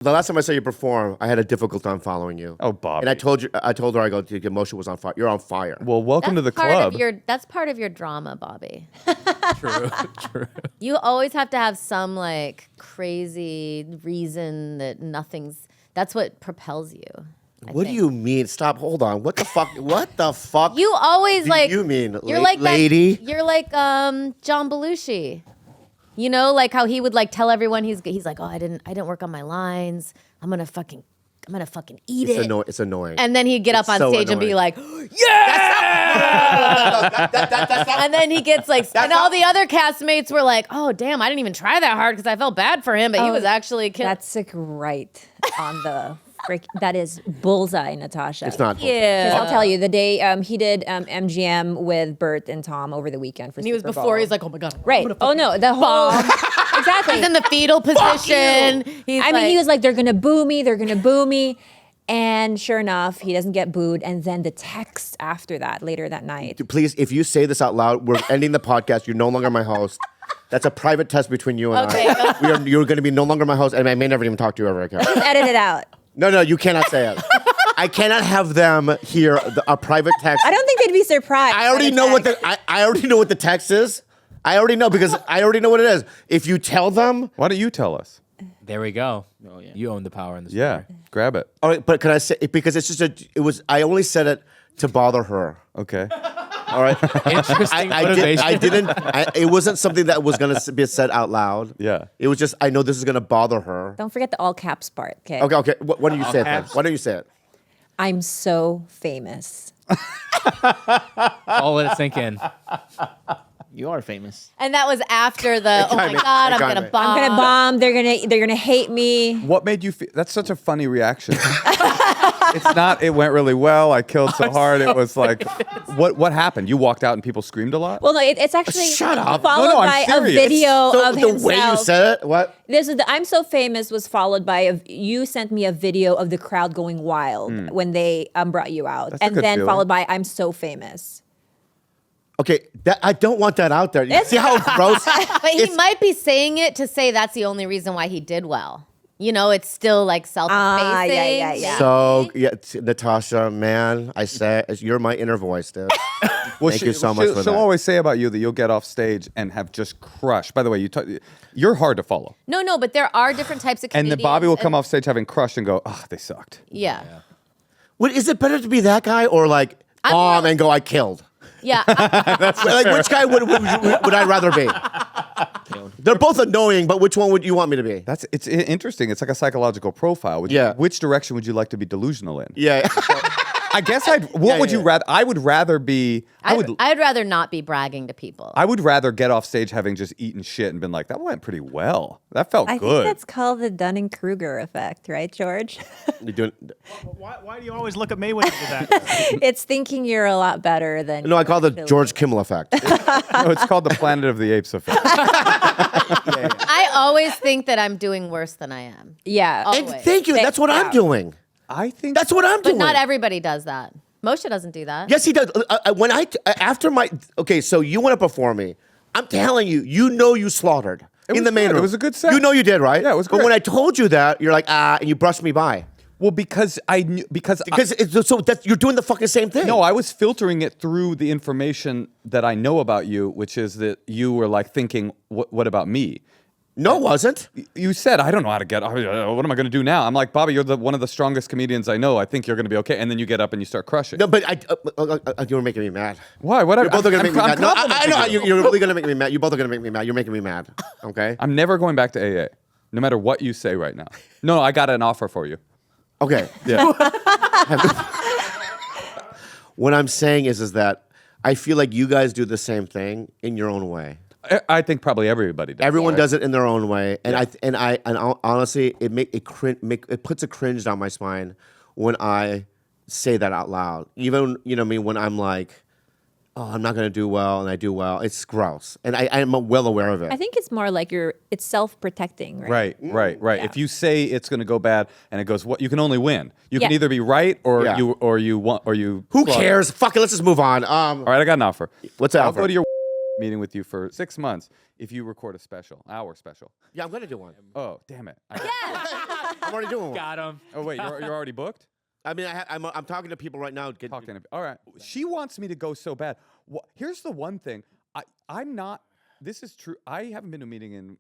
The last time I saw you perform, I had a difficult time following you. Oh, Bobby. And I told her, I go, the emotion was on fire. You're on fire. Well, welcome to the club. That's part of your drama, Bobby. True. You always have to have some like crazy reason that that's what propels you. What do you mean? Stop. Hold on. What the fuck? What the fuck? You always do like. You mean you're like lady? You're like John Belushi. You know, like how he would like tell everyone he's like, oh, I didn't work on my lines. I'm gonna fucking eat it. It's annoying. And then he'd get up on stage and be like, yeah. And then he gets like, and all the other castmates were like, oh damn, I didn't even try that hard because I felt bad for him, but he was actually killing. That's like right on the. That is bullseye, Natasha. It's not. Yeah. Because I'll tell you, the day he did MGM with Bert and Tom over the weekend for and he was Super before, Bowl. he's like, oh my God. Right. Oh no, the whole exactly. He's in the fetal position. I mean, he was like, they're gonna boo me. And sure enough, he doesn't get booed. And then the text after that, later that night. Please, if you say this out loud, we're ending the podcast. You're no longer my host. That's a private test between you and I. You're going to be no longer my host, and I may never even talk to you ever again. Just edit it out. No, you cannot say it. I cannot have them hear a private text. I don't think they'd be surprised. I already know what the text is. I already know because I already know what it is. If you tell them, why don't you tell us? There we go. Oh, yeah. You own the power in this. Yeah, grab it. all right, but can I say because it's just I only said it to bother her. Okay. All right. Interesting motivation. It wasn't something that was going to be said out loud. Yeah. It was just, I know this is going to bother her. Don't forget the all caps part, okay? Okay. Why don't you say it then? Why don't you say it? I'm so famous. All let it sink in. You are famous. And that was after the, oh my God, I'm going to bomb. I'm gonna bomb. They're gonna hate me. What made you feel? That's such a funny reaction. It's not. It went really well. I killed so hard. It was like, what happened? You walked out and people screamed a lot. Well, no, it's actually Shut up. followed No, I'm by a serious. video So of the himself. way you said it, what? This is the I'm so famous was followed by you sent me a video of the crowd going wild when they brought you out, That's a and good then feeling. followed by I'm so famous. Okay, I don't want that out there. You see how gross? But he might be saying it to say that's the only reason why he did well. You know, it's still like self-effacing. yeah. So, Natasha, man, I say, you're my inner voice, dude. Thank you so much for that. She'll always say about you that you'll get off stage and have just crushed. By the way, you're hard to follow. No, but there are different types of And comedians. then Bobby will come off stage having crushed and go, oh, they sucked. Yeah. What, is it better to be that guy or like bomb and go, I killed? Yeah. Like, which guy would I rather be? They're both annoying, but which one would you want me to be? It's interesting. It's like a psychological profile. Which direction would you like to be delusional in? Yeah. I guess would you rather? I would rather be. I'd rather not be bragging to people. I would rather get off stage having just eaten shit and been like, that went pretty well. That felt I good. think that's called the Dunning-Kruger effect, right, George? You're doing, Why do you always look at me when you do that? It's thinking you're a lot better than. no, I call it the George Kimmel effect. No, it's called the Planet of the Apes effect. I always think that I'm doing worse than I am. Yeah. Oh, And wait. thank you. That's what I'm doing. I think That's what I'm But doing. not everybody does that. Moshe doesn't do that. Yes, he does. So you went up before me. I'm telling you, you slaughtered in the main good. room. It was a good set. You know you did, right? Yeah, it was But great. when I told you that, you're like, and you brushed me by. Well, because I knew because you're doing the fucking same thing. no, I was filtering it through the information that I know about you, which is that you were like thinking, what about me? No, it wasn't. You said, I don't know how to get. What am I going to do now? I'm like, Bobby, you're one of the strongest comedians I know. I think you're going to be okay. And then you get up and you start crushing. No, but you were making me mad. Why? What? You're both going to make me I'm mad. No, I complimenting know you. you're really going to make me mad. You both are going to make me mad. You're making me mad. Okay. I'm never going back to AA, no matter what you say right now. No, I got an offer for you. Okay. Yeah. What I'm saying is that I feel like you guys do the same thing in your own way. I think probably everybody does. Everyone does it in their own way, and honestly, it puts a cringe down my spine when I say that out loud. Even when I'm like, oh, I'm not going to do well, and I do well. It's gross, and I'm well aware of it. I think it's more like it's self-protecting, right? Right. Yeah. If you say it's going to go bad and it goes, what? You can only win. You can Yeah. either be right or Yeah. you want or you. Who cares? Fuck it. Let's just move on. All right, I got an offer. What's that I'll offer? go to your meeting with you for 6 months if you record a special, our special. Yeah, I'm gonna do one. Oh, damn it. I'm already doing one. Got him. Oh, wait, you're already booked? I mean, I'm talking to people right now. Talking to, all right. She wants me to go so bad. Here's the one thing. I'm not, this is true. I haven't been to a meeting in